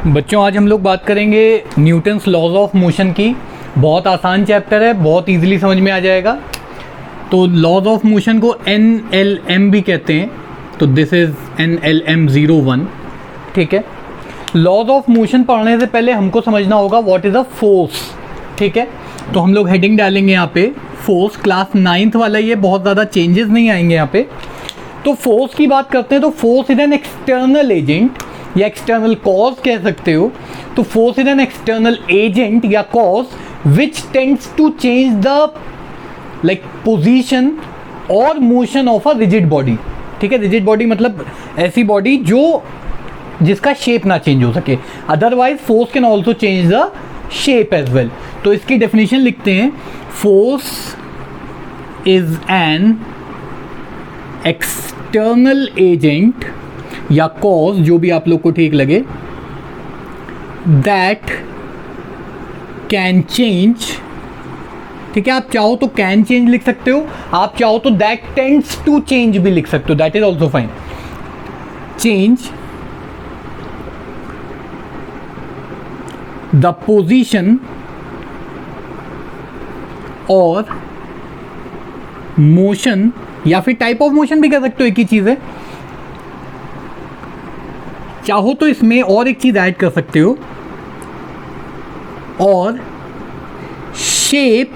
बच्चों आज हम लोग बात करेंगे न्यूटन्स लॉज ऑफ मोशन की। बहुत आसान चैप्टर है, बहुत इजीली समझ में आ जाएगा। तो लॉज ऑफ मोशन को NLM भी कहते हैं, तो दिस इज़ NLM 01। ठीक है, लॉज ऑफ मोशन पढ़ने से पहले हमको समझना होगा व्हाट इज़ अ फोर्स। ठीक है, तो हम लोग हेडिंग डालेंगे यहाँ पे फोर्स। क्लास 9th वाला ये, बहुत ज़्यादा चेंजेस नहीं आएंगे यहाँ पे। तो फोर्स की बात करते हैं तो force is an external agent या एक्सटर्नल कॉज कह सकते हो। तो force is an external agent या cause which tends to change the position और motion of a rigid body. ठीक है, रिजिड बॉडी मतलब ऐसी बॉडी जिसका शेप ना चेंज हो सके। Otherwise force can also change the shape as well. तो इसकी डेफिनेशन लिखते हैं, force is an external agent या कॉज, जो भी आप लोग को ठीक लगे, दैट कैन चेंज। ठीक है, आप चाहो तो कैन चेंज लिख सकते हो, आप चाहो तो दैट टेंड्स टू चेंज भी लिख सकते हो, that is also fine. Change the position और मोशन, या फिर टाइप ऑफ मोशन भी कह सकते हो, एक ही चीज़ है। चाहो तो इसमें और एक चीज़ ऐड कर सकते हो, और शेप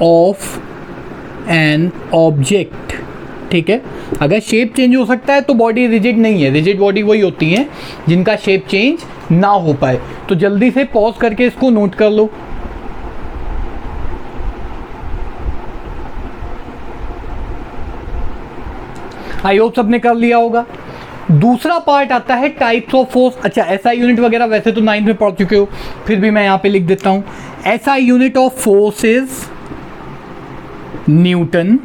ऑफ एन ऑब्जेक्ट। ठीक है, अगर शेप चेंज हो सकता है तो बॉडी रिजिड नहीं है। रिजिड बॉडी वही होती है जिनका शेप चेंज ना हो पाए। तो जल्दी से पॉज करके इसको नोट कर लो। आई होप सबने कर लिया होगा। दूसरा पार्ट आता है टाइप्स ऑफ फोर्स। अच्छा, एसआई यूनिट वगैरह वैसे तो 9th में पढ़ चुके हो, फिर भी मैं यहाँ पे लिख देता हूँ। SI unit of force is Newton.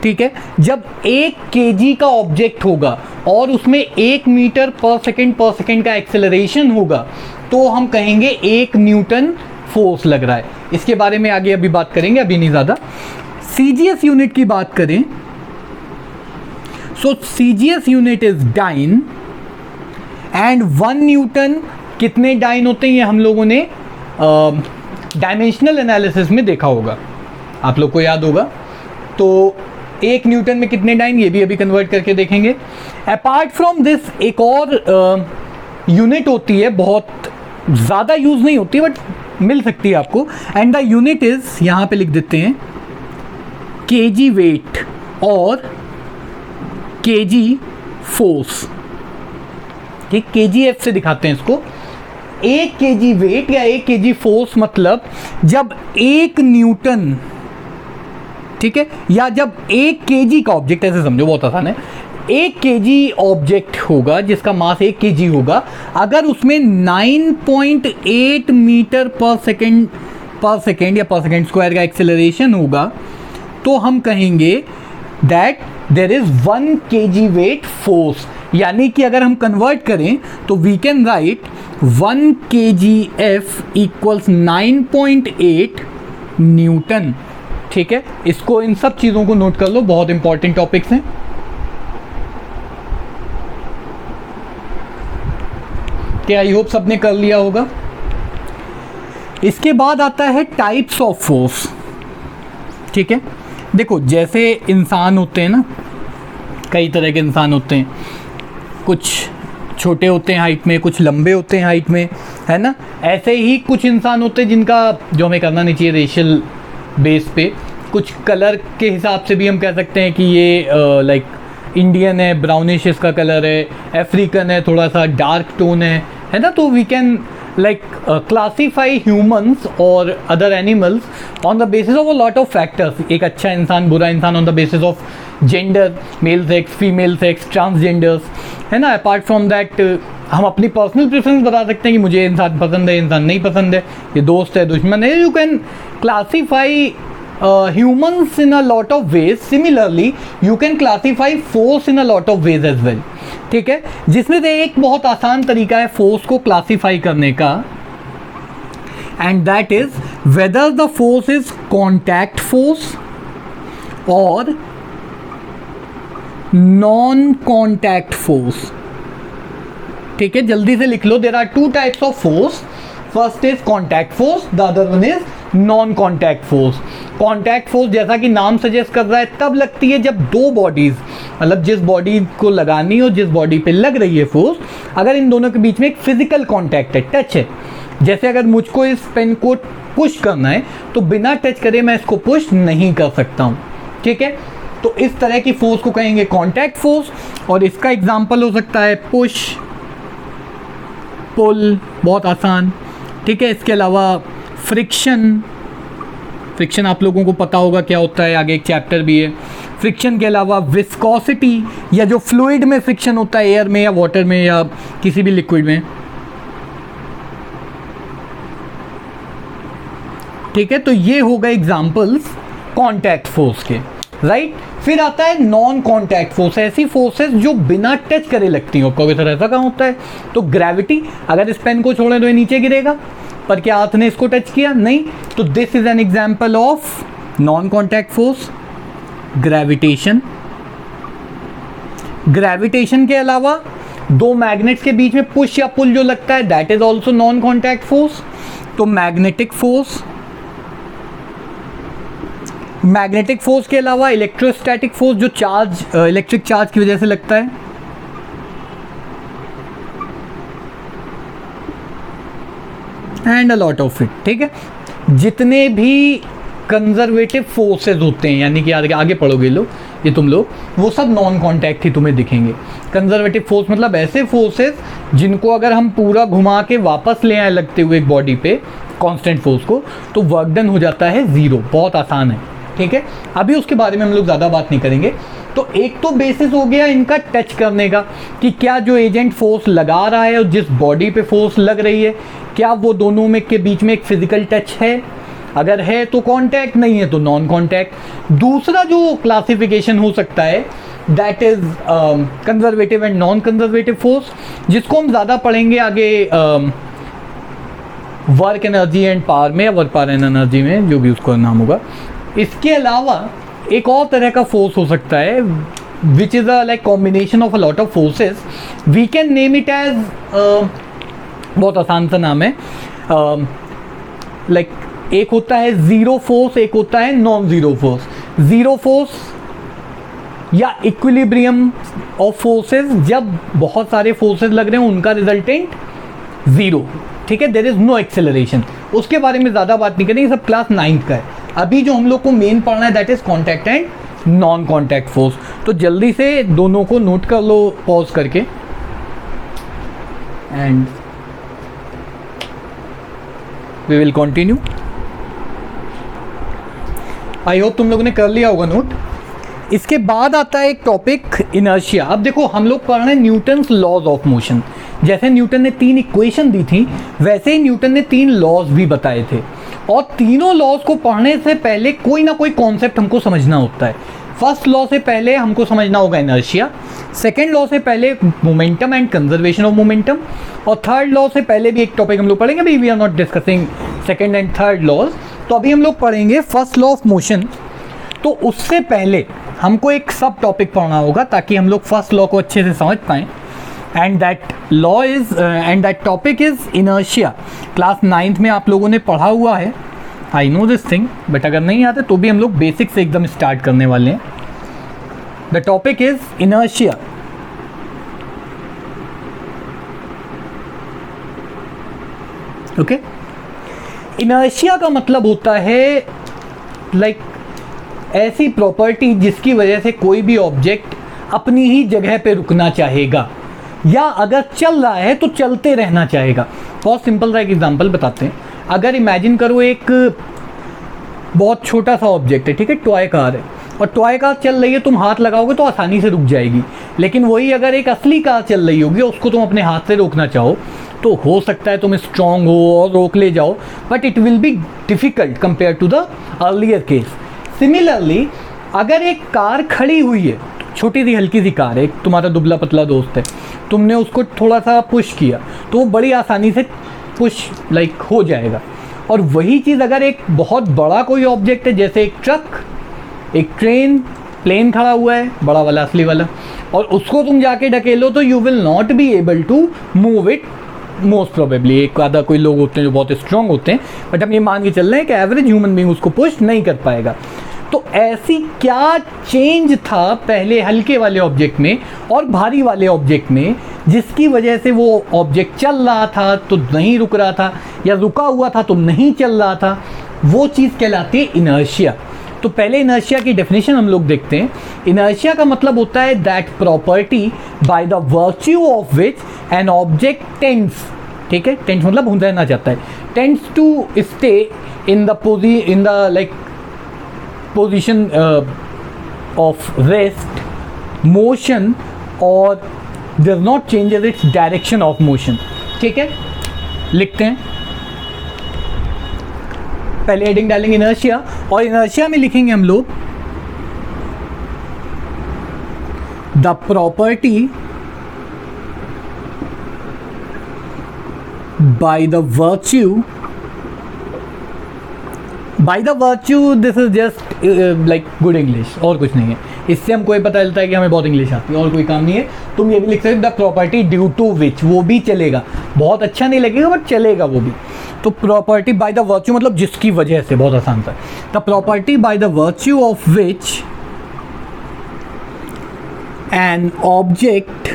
ठीक है, जब 1 kg का ऑब्जेक्ट होगा और उसमें 1 मीटर पर सेकेंड का एक्सेलरेशन होगा तो हम कहेंगे 1 न्यूटन फोर्स लग रहा है। इसके बारे में आगे अभी बात करेंगे, अभी नहीं ज़्यादा। सीजीएस यूनिट की बात करें, so CGS unit is dyne and 1 newton. कितने डाइन होते हैं ये हम लोगों ने डायमेंशनल एनालिसिस में देखा होगा, आप लोग को याद होगा। तो 1 न्यूटन में कितने डाइन, ये भी अभी कन्वर्ट करके देखेंगे। अपार्ट फ्रॉम दिस एक और यूनिट होती है, बहुत ज़्यादा यूज़ नहीं होती बट मिल सकती है आपको, एंड द यूनिट इज, यहाँ पे लिख देते हैं, केजी वेट और केजी फोर्स। ठीक, केजीएफ से दिखाते हैं इसको। 1 kg वेट या 1 kg फोर्स मतलब जब 1 न्यूटन, ठीक है, या जब 1 kg का ऑब्जेक्ट, ऐसे समझो बहुत आसान है, 1 kg ऑब्जेक्ट होगा जिसका मास 1 kg होगा, अगर उसमें 9.8 मीटर पर सेकेंड या पर सेकेंड स्क्वायर का एक्सेलरेशन होगा तो हम कहेंगे that there is 1 kg weight force. यानी कि अगर हम कन्वर्ट करें तो we can write 1 kgf equals 9.8 newton. ठीक है, इसको, इन सब चीज़ों को नोट कर लो, बहुत इंपॉर्टेंट टॉपिक्स हैं। क्या आई होप सबने कर लिया होगा। इसके बाद आता है टाइप्स ऑफ फोर्स। ठीक है, देखो जैसे इंसान होते हैं ना, कई तरह के इंसान होते हैं, कुछ छोटे होते हैं हाइट में, कुछ लंबे होते हैं हाइट में, है ना। ऐसे ही कुछ इंसान होते हैं जिनका, जो हमें करना नहीं चाहिए रेशियल बेस पे, कुछ कलर के हिसाब से भी हम कह सकते हैं कि ये लाइक इंडियन है, ब्राउनिश इसका कलर है, अफ्रीकन है, थोड़ा सा डार्क टोन है ना। तो वी कैन क्लासीफाई ह्यूमंस और other animals on the basis of a lot of factors. एक अच्छा इंसान, बुरा इंसान on the basis of gender, male sex, female sex, transgenders, है ना। अपार्ट फ्रॉम दैट हम अपनी पर्सनल प्रेफरेंस बता सकते हैं कि मुझे इंसान पसंद है, इंसान नहीं पसंद है, ये दोस्त है, दुश्मन है। You can classify humans in a lot of ways. Similarly you can classify force in a lot of ways as well. ठीक है, जिसमें से एक बहुत आसान तरीका है फोर्स को क्लासीफाई करने का, and that is whether the force is contact force और नॉन कॉन्टैक्ट फोर्स। ठीक है, जल्दी से लिख लो। There are two types of force, first is contact force, the other one is non contact force. Contact force जैसा कि नाम सजेस्ट कर रहा है तब लगती है जब दो बॉडीज, मतलब जिस बॉडी को लगानी और जिस बॉडी पे लग रही है फोर्स, अगर इन दोनों के बीच में एक फिजिकल कॉन्टैक्ट है, टच है। जैसे अगर मुझको इस पेन को पुश करना है तो बिना टच करे मैं इसको पुश नहीं कर सकता हूँ, ठीक है। तो इस तरह की फोर्स को कहेंगे कॉन्टैक्ट फोर्स, और इसका एग्जाम्पल हो सकता है पुश, पुल, बहुत आसान, ठीक है। इसके अलावा फ्रिक्शन, फ्रिक्शन आप लोगों को पता होगा क्या होता है, आगे एक चैप्टर भी है। फ्रिक्शन के अलावा विस्कोसिटी, या जो फ्लूइड में फ्रिक्शन होता है, एयर में या वाटर में या किसी भी लिक्विड में, ठीक है। तो ये होगा एग्जाम्पल्स कॉन्टैक्ट फोर्स के, राइट। फिर आता है नॉन कॉन्टैक्ट फोर्स, ऐसी फोर्सेस जो बिना टच करे लगती हैं। आपको सर ऐसा कहाँ होता है? तो ग्रेविटी, अगर इस पेन को छोड़ें तो ये नीचे गिरेगा, पर क्या हाथ ने इसको टच किया? नहीं। तो this is an example of non contact force. Gravitation, gravitation के अलावा दो मैग्नेट्स के बीच में पुश या पुल जो लगता है, that is also non contact force. तो मैग्नेटिक फोर्स, मैग्नेटिक फोर्स के अलावा इलेक्ट्रोस्टैटिक फोर्स जो चार्ज, इलेक्ट्रिक चार्ज की वजह से लगता है, and a lot of it, ठीक है। जितने भी कंजर्वेटिव फोर्सेस होते हैं, यानी कि आगे पढ़ोगे लो ये तुम लोग, वो सब नॉन कॉन्टैक्ट ही तुम्हें दिखेंगे। कंजर्वेटिव फोर्स मतलब ऐसे फोर्सेस जिनको अगर हम पूरा घुमा के वापस ले आए लगते हुए एक बॉडी पे कांस्टेंट फोर्स को, तो वर्क डन हो जाता है ज़ीरो। बहुत आसान है, ठीक है। अभी उसके बारे में हम लोग ज़्यादा बात नहीं करेंगे। तो एक तो बेसिस हो गया इनका टच करने का, कि क्या जो एजेंट फोर्स लगा रहा है और जिस बॉडी पे फोर्स लग रही है, क्या वो दोनों में के बीच में एक फिजिकल टच है? अगर है तो कॉन्टैक्ट, नहीं है तो नॉन कॉन्टैक्ट। दूसरा जो क्लासिफिकेशन हो सकता है that is conservative and non conservative force, जिसको हम ज़्यादा पढ़ेंगे आगे वर्क एनर्जी एंड पावर में, या वर्क पावर एंड एनर्जी में, जो भी उसका नाम होगा। इसके अलावा एक और तरह का फोर्स हो सकता है which is a like combination of a lot of forces. We can name it as, बहुत आसान सा नाम है, लाइक एक होता है ज़ीरो फोर्स, एक होता है non zero force. Zero force या इक्विलिब्रियम ऑफ फोर्सेस, जब बहुत सारे फोर्सेस लग रहे हैं उनका रिजल्टेंट ज़ीरो, ठीक है, देयर इज़ नो एक्सेलरेशन। उसके बारे में ज़्यादा बात नहीं करेंगे, सब क्लास 9th का है। अभी जो हम लोग को मेन पढ़ना है that is contact and non contact force. तो जल्दी से दोनों को नोट कर लो पॉज करके, and we will continue. I hope तुम लोगों ने कर लिया होगा नोट। इसके बाद आता है एक टॉपिक इनर्शिया। अब देखो हम लोग पढ़ रहे हैं न्यूटन्स लॉज ऑफ मोशन। जैसे न्यूटन ने 3 इक्वेशन दी थी, वैसे ही न्यूटन ने 3 लॉज भी बताए थे, और तीनों लॉज को पढ़ने से पहले कोई ना कोई कॉन्सेप्ट हमको समझना होता है। फर्स्ट लॉ से पहले हमको समझना होगा इनर्शिया, सेकेंड लॉ से पहले momentum and conservation of momentum, और थर्ड लॉ से पहले भी एक टॉपिक हम लोग पढ़ेंगे। अभी we are not discussing second and third laws, तो अभी हम लोग पढ़ेंगे फर्स्ट लॉ ऑफ मोशन। तो उससे पहले हमको एक सब टॉपिक पढ़ना होगा ताकि हम लोग फर्स्ट लॉ को अच्छे से समझ पाएँ, and that topic is inertia. Class 9th में आप लोगों ने पढ़ा हुआ है, I know this thing, but अगर नहीं आते तो भी हम लोग बेसिक से एकदम स्टार्ट करने वाले हैं। The topic is inertia. Okay, inertia का मतलब होता है लाइक ऐसी प्रॉपर्टी जिसकी वजह से कोई भी ऑब्जेक्ट अपनी ही जगह पे रुकना चाहेगा, या अगर चल रहा है तो चलते रहना चाहेगा। बहुत सिंपल सा एक एग्जांपल बताते हैं। अगर इमेजिन करो एक बहुत छोटा सा ऑब्जेक्ट है, ठीक है, टॉय कार है, और टॉय कार चल रही है, तुम हाथ लगाओगे तो आसानी से रुक जाएगी। लेकिन वही अगर एक असली कार चल रही होगी, उसको तुम अपने हाथ से रोकना चाहो तो हो सकता है तुम स्ट्रांग हो और रोक ले जाओ, but it will be difficult compare to the earlier case. Similarly अगर एक कार खड़ी हुई है, छोटी सी हल्की सी कार है, एक तुम्हारा दुबला पतला दोस्त है, तुमने उसको थोड़ा सा पुश किया तो वो बड़ी आसानी से पुश लाइक हो जाएगा। और वही चीज़ अगर एक बहुत बड़ा कोई ऑब्जेक्ट है, जैसे एक ट्रक, एक ट्रेन, प्लेन खड़ा हुआ है, बड़ा वाला असली वाला, और उसको तुम जाके ढकेलो तो you will not be able to move it most probably. एक आधा कोई लोग होते हैं जो बहुत स्ट्रांग होते हैं, बट हम ये मान के चल रहे हैं कि एवरेज ह्यूमन बीइंग उसको पुश नहीं कर पाएगा। तो ऐसी क्या चेंज था पहले हल्के वाले ऑब्जेक्ट में और भारी वाले ऑब्जेक्ट में, जिसकी वजह से वो ऑब्जेक्ट चल रहा था तो नहीं रुक रहा था, या रुका हुआ था तो नहीं चल रहा था? वो चीज़ कहलाती है इनर्शिया। तो पहले इनर्शिया की डेफिनेशन हम लोग देखते हैं। इनर्शिया का मतलब होता है that property by the virtue of which an object tends, ठीक है, टेंड्स मतलब होता रहना चाहता है, tends to stay in the like position of rest, motion, और does not changes its direction of motion. ठीक है, लिखते हैं, पहले हेडिंग डालेंगे इनर्शिया, और इनर्शिया में लिखेंगे हम लोग the property by the virtue, bye the virtue this is just like good English, और कुछ नहीं है, इससे हमको ये पता चलता है कि हमें बहुत इंग्लिश आती है, और कोई काम नहीं है। तुम ये भी लिख सकते द प्रॉपर्टी ड्यू टू विच, वो भी चलेगा, बहुत अच्छा नहीं लगेगा बट चलेगा वो भी। तो प्रॉपर्टी बाय द वर्च्यू मतलब जिसकी वजह से, बहुत आसान था। The property by the virtue of which an object,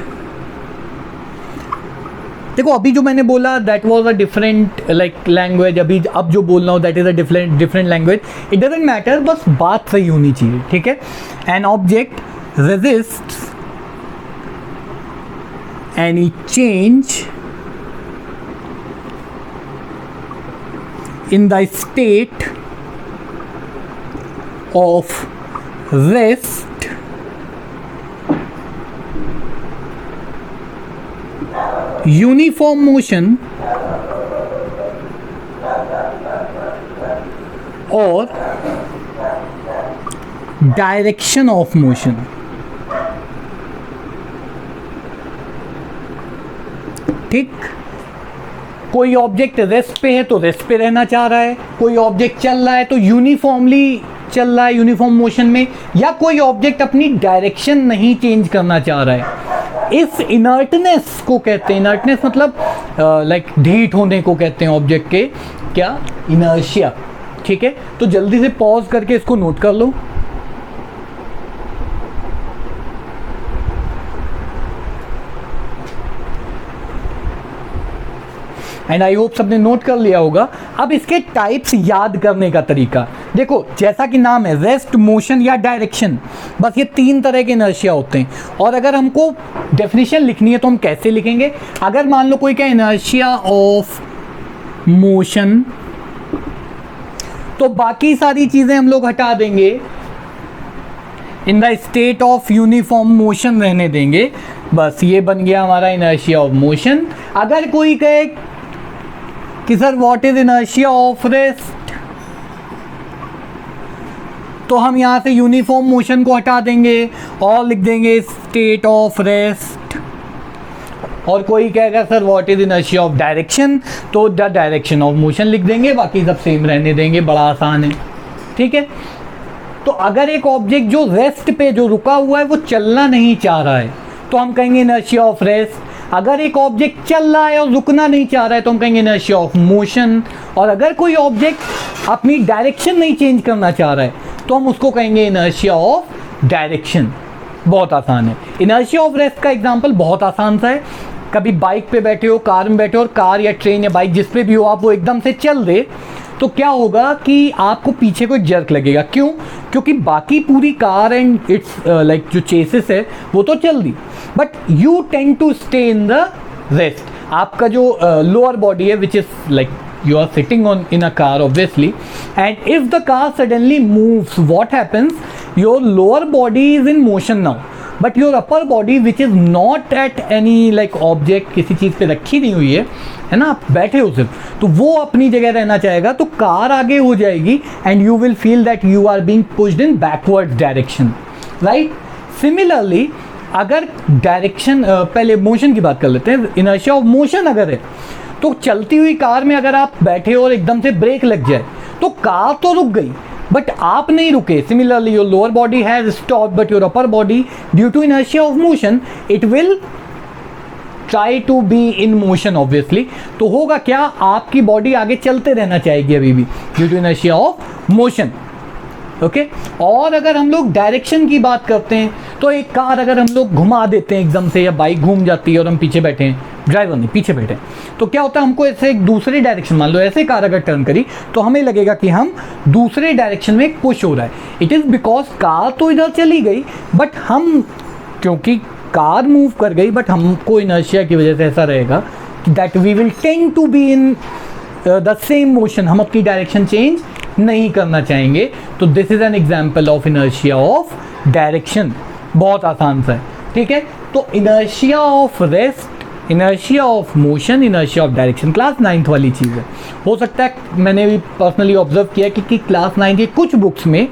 देखो अभी जो मैंने बोला that was a different like language, अभी अब जो बोल रहा हूँ that is a different language, it doesn't matter, बस बात सही होनी चाहिए। ठीक है, an object resists any change in the state of rest uniform motion or direction of motion। ठीक, कोई ऑब्जेक्ट रेस्ट पे है तो रेस्ट पे रहना चाह रहा है, कोई ऑब्जेक्ट चल रहा है तो यूनिफॉर्मली चल रहा है यूनिफॉर्म मोशन में, या कोई ऑब्जेक्ट अपनी डायरेक्शन नहीं चेंज करना चाह रहा है। इस इनर्टनेस को कहते हैं, इनर्टनेस मतलब लाइक ढीठ होने को कहते हैं ऑब्जेक्ट के, क्या, इनर्शिया। ठीक है, तो जल्दी से पॉज करके इसको नोट कर लो। एंड आई होप सबने नोट कर लिया होगा। अब इसके टाइप्स याद करने का तरीका देखो, जैसा कि नाम है रेस्ट, मोशन या डायरेक्शन, बस ये तीन तरह के इनर्शिया होते हैं। और अगर हमको डेफिनेशन लिखनी है तो हम कैसे लिखेंगे? अगर मान लो कोई क्या इनर्शिया ऑफ मोशन, तो बाकी सारी चीज़ें हम लोग हटा देंगे, in the state of uniform motion रहने देंगे, बस ये बन गया हमारा इनर्शिया ऑफ मोशन। अगर कोई कहे कि sir what is inertia of rest, तो हम यहाँ से यूनिफॉर्म मोशन को हटा देंगे और लिख देंगे स्टेट ऑफ रेस्ट। और कोई कहेगा sir what is inertia of direction, तो द डायरेक्शन ऑफ मोशन लिख देंगे, बाकी सब सेम रहने देंगे, बड़ा आसान है। ठीक है, तो अगर एक ऑब्जेक्ट जो रेस्ट पे जो रुका हुआ है वो चलना नहीं चाह रहा है तो हम कहेंगे इनर्शिया ऑफ रेस्ट। अगर एक ऑब्जेक्ट चल रहा है और रुकना नहीं चाह रहा है तो हम कहेंगे इनर्शिया ऑफ मोशन। और अगर कोई ऑब्जेक्ट अपनी डायरेक्शन नहीं चेंज करना चाह रहा है तो हम उसको कहेंगे इनर्शिया ऑफ डायरेक्शन। बहुत आसान है। इनर्शिया ऑफ रेस्ट का एग्जांपल बहुत आसान सा है। कभी बाइक पे बैठे हो, कार में बैठे हो, और कार या ट्रेन या बाइक जिस पे भी हो आप, वो एकदम से चल दे तो क्या होगा कि आपको पीछे कोई जर्क लगेगा। क्यों? क्योंकि बाकी पूरी कार एंड इट्स लाइक जो चेसिस है वो तो चल दी, but you tend to stay in the rest. आपका जो लोअर बॉडी है which is like you are sitting on in a car obviously, and if the car suddenly moves, what happens? Your lower body is in motion now, but your upper body which is not at any like object, किसी चीज़ पे रखी नहीं हुई है ना, आप बैठे हो सिर्फ, तो वो अपनी जगह रहना चाहेगा, तो कार आगे हो जाएगी and you will feel that you are being pushed in backward direction, right? Similarly, अगर डायरेक्शन, पहले मोशन की बात कर लेते हैं। इनर्शिया ऑफ मोशन अगर है तो चलती हुई कार में अगर आप बैठे हो और एकदम से ब्रेक लग जाए तो कार तो रुक गई, बट आप नहीं रुके. Similarly your lower body has stop but your upper body due to inertia of motion it will try to be in motion obviously. तो होगा क्या, आपकी बॉडी आगे चलते रहना चाहेगी अभी भी due to inertia of motion. Okay. और अगर हम लोग डायरेक्शन की बात करते हैं तो एक कार अगर हम लोग घुमा देते हैं एकदम से, या बाइक घूम जाती है और हम पीछे बैठे हैं, ड्राइवर नहीं पीछे बैठे हैं, तो क्या होता है, हमको ऐसे एक दूसरे डायरेक्शन, मान लो ऐसे कार अगर टर्न करी तो हमें लगेगा कि हम दूसरे डायरेक्शन में एक पुश हो रहा है. इट इज़ बिकॉज कार तो इधर चली गई बट हम, क्योंकि कार मूव कर गई बट हमको इनर्शिया की वजह से ऐसा रहेगा that we will tend to be in the same motion. हम अपनी डायरेक्शन चेंज नहीं करना चाहेंगे. तो this is an example of inertia of direction. बहुत आसान सा है. ठीक है. तो inertia of rest, inertia of motion, inertia of direction class 9th वाली चीज़ है. हो सकता है, मैंने भी पर्सनली ऑब्जर्व किया कि क्लास 9 की कुछ बुक्स में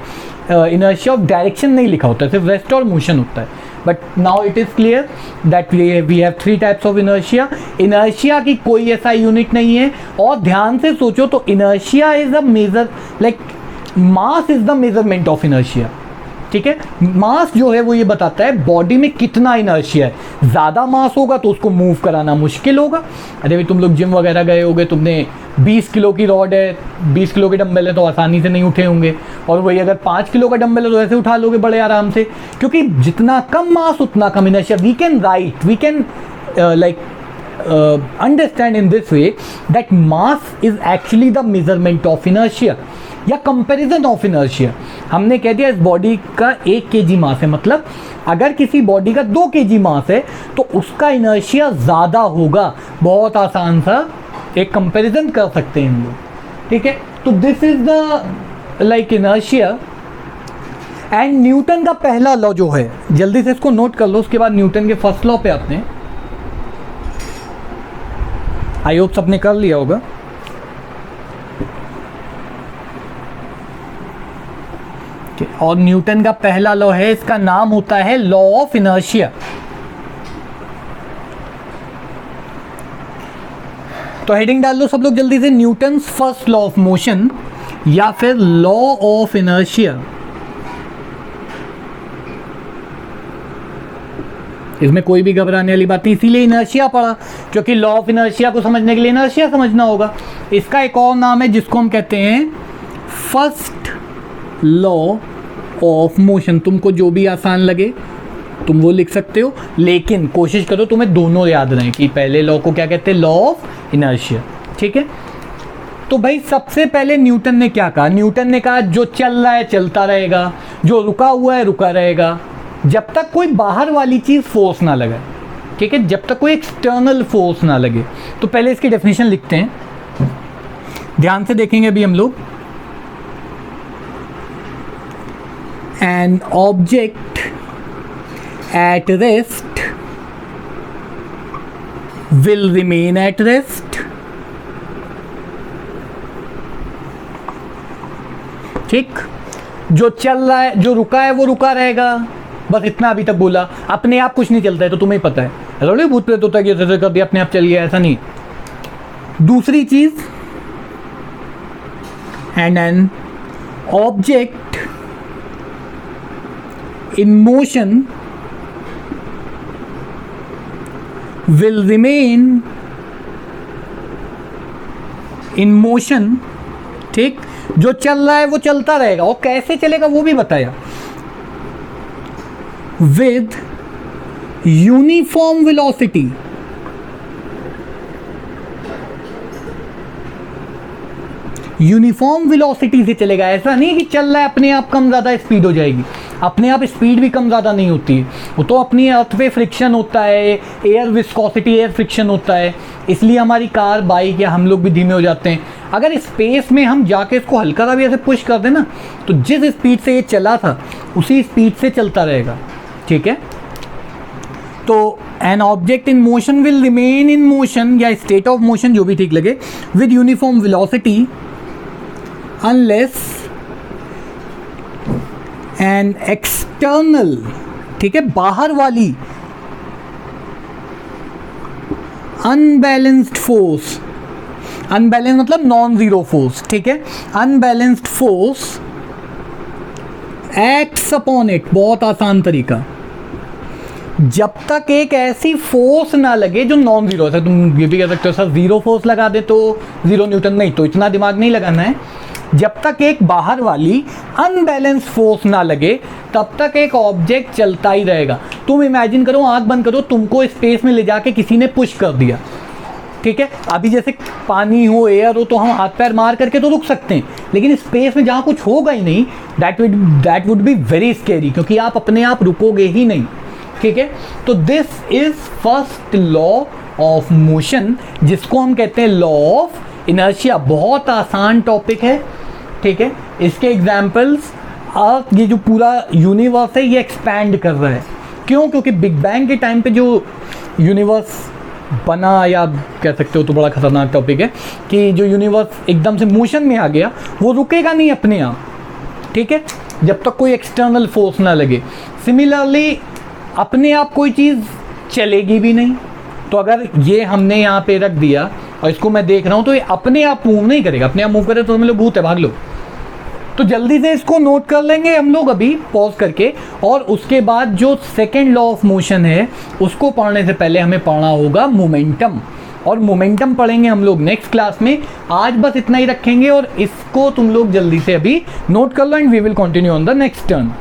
इनर्शिया ऑफ डायरेक्शन नहीं लिखा होता है, सिर्फ रेस्ट और मोशन होता है. But now it is clear that we have 3 types of inertia. Inertia की कोई ऐसा यूनिट नहीं है. और ध्यान से सोचो तो inertia is a measure, like mass is the measurement of inertia. ठीक है. मास जो है वो ये बताता है बॉडी में कितना इनर्शिया है. ज़्यादा मास होगा तो उसको मूव कराना मुश्किल होगा. अरे भाई तुम लोग जिम वगैरह गए होगे, तुमने 20 किलो की रॉड है, 20 किलो के डंबल है तो आसानी से नहीं उठे होंगे. और वही अगर 5 किलो का डंबल है तो ऐसे उठा लोगे बड़े आराम से, क्योंकि जितना कम मास उतना कम inertia. We can right, we can like understand in this way that mass is actually the measurement of inertia या कंपैरिजन ऑफ इनर्शिया. हमने कह दिया इस बॉडी का 1 kg मास है, मतलब अगर किसी बॉडी का 2 kg मास है तो उसका इनर्शिया ज़्यादा होगा. बहुत आसान सा एक कंपैरिजन कर सकते हैं हम लोग. ठीक है. तो this is the like inertia. And Newton का पहला लॉ जो है, जल्दी से इसको नोट कर लो, उसके बाद न्यूटन के फर्स्ट लॉ पे आते हैं. आई होप सबने कर लिया होगा. और न्यूटन का पहला लॉ है, इसका नाम होता है लॉ ऑफ इनर्शिया. तो हेडिंग डाल लो सब लोग जल्दी से, Newton's first law of motion या फिर लॉ ऑफ इनर्शिया. इसमें कोई भी घबराने वाली बात नहीं, इसीलिए इनर्शिया पढ़ा, क्योंकि लॉ ऑफ इनर्शिया को समझने के लिए इनर्शिया समझना होगा. इसका एक और नाम है जिसको हम कहते हैं फर्स्ट लॉ ऑफ मोशन. तुमको जो भी आसान लगे तुम वो लिख सकते हो, लेकिन कोशिश करो तुम्हें दोनों याद रहें कि पहले लॉ को क्या कहते हैं, लॉ ऑफ इनर्शिया. ठीक है. तो भाई सबसे पहले न्यूटन ने क्या कहा, न्यूटन ने कहा जो चल रहा है चलता रहेगा, जो रुका हुआ है रुका रहेगा, जब तक कोई बाहर वाली चीज़ फोर्स ना लगे. ठीक है. जब तक कोई एक्सटर्नल फोर्स ना लगे. तो पहले इसकी डेफिनेशन लिखते हैं, ध्यान से देखेंगे अभी हम लोग. An object at rest will remain at rest. ठीक. जो चल रहा है, जो रुका है वो रुका रहेगा. बस इतना अभी तक बोला. अपने आप कुछ नहीं चलता है तो तुम्हें पता है, ऐसा भूत प्रेत होता है कि ऐसे कर दिया अपने आप चल गया, ऐसा नहीं. दूसरी चीज, and an object in motion will remain in motion. ठीक. जो चल रहा है वो चलता रहेगा. और कैसे चलेगा वो भी बताया, with uniform velocity. Uniform velocity से चलेगा. ऐसा नहीं कि चल रहा है अपने आप कम ज़्यादा स्पीड हो जाएगी. अपने आप स्पीड भी कम ज़्यादा नहीं होती है, वो तो अपनी अर्थ पे फ्रिक्शन होता है, एयर विस्कोसिटी, एयर फ्रिक्शन होता है, इसलिए हमारी कार, बाइक या हम लोग भी धीमे हो जाते हैं. अगर स्पेस में हम जाके इसको हल्का सा भी ऐसे पुश कर दें ना, तो जिस स्पीड से ये चला था उसी स्पीड से चलता रहेगा. ठीक है. तो an object in motion will remain in motion या स्टेट ऑफ मोशन, जो भी ठीक लगे, with uniform velocity unless an external, ठीक है, बाहर वाली अनबैलेंस्ड फोर्स, अनबैलेंस मतलब नॉन जीरो फोर्स. ठीक है. Unbalanced force acts upon it, बहुत आसान तरीका, जब तक एक ऐसी फोर्स ना लगे जो नॉन जीरो है। तुम ये भी कह सकते हो सर जीरो फोर्स लगा दे तो 0 न्यूटन, नहीं, तो इतना दिमाग नहीं लगाना है। जब तक एक बाहर वाली अनबैलेंस फोर्स ना लगे तब तक एक ऑब्जेक्ट चलता ही रहेगा। तुम इमेजिन करो, आंख बंद करो, तुमको स्पेस में ले जाके किसी ने पुश कर दिया, ठीक है। अभी जैसे पानी हो, एयर हो, तो हम हाथ पैर मार करके तो रुक सकते हैं, लेकिन स्पेस में जहाँ कुछ होगा ही नहीं, that would be very scary, क्योंकि आप अपने आप रुकोगे ही नहीं, ठीक है। तो this is first law of motion, जिसको हम कहते हैं लॉ ऑफ इनर्शिया। बहुत आसान टॉपिक है, ठीक है। इसके एग्जाम्पल्स, आप ये जो पूरा यूनिवर्स है ये एक्सपैंड कर रहा है, क्यों? क्योंकि बिग बैंग के टाइम पे जो यूनिवर्स बना, या कह सकते हो तो बड़ा खतरनाक टॉपिक है कि जो यूनिवर्स एकदम से मोशन में आ गया, वो रुकेगा नहीं अपने आप, ठीक है, जब तक कोई एक्सटर्नल फोर्स ना लगे। सिमिलरली अपने आप कोई चीज़ चलेगी भी नहीं। तो अगर ये हमने यहाँ पे रख दिया और इसको मैं देख रहा हूँ, तो ये अपने आप मूव नहीं करेगा। अपने आप मूव करे तो समझ लो भूत है, भाग लो। तो जल्दी से इसको नोट कर लेंगे हम लोग अभी पॉज करके, और उसके बाद जो सेकेंड लॉ ऑफ मोशन है उसको पढ़ने से पहले हमें पढ़ना होगा मोमेंटम, और मोमेंटम पढ़ेंगे हम लोग नेक्स्ट क्लास में। आज बस इतना ही रखेंगे और इसको तुम लोग जल्दी से अभी नोट कर लो, and we will continue on the next turn.